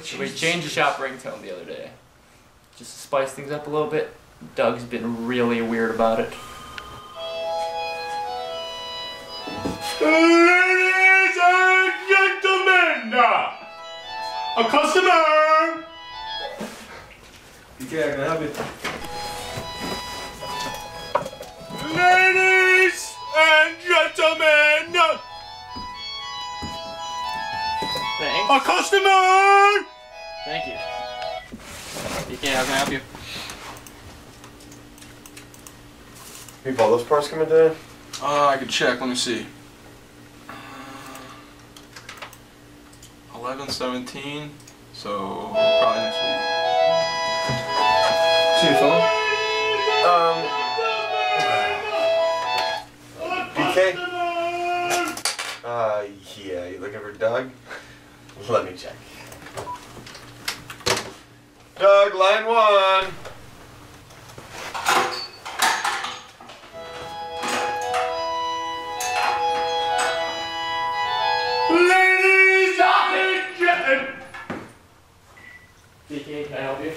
So we changed the shop ringtone the other day. Just to spice things up a little bit. Doug's been really weird about it. Ladies and gentlemen, a customer! BK, can I help you? Ladies and gentlemen, Thanks. a customer! Thank you. BK, how can I help you? You bought those parts coming today? I can check. Let me see. 11/17. So probably next week. See your phone? BK? Yeah, you looking for Doug? Let me check. Doug, line 1. Ladies and gentlemen! BK, can I help you?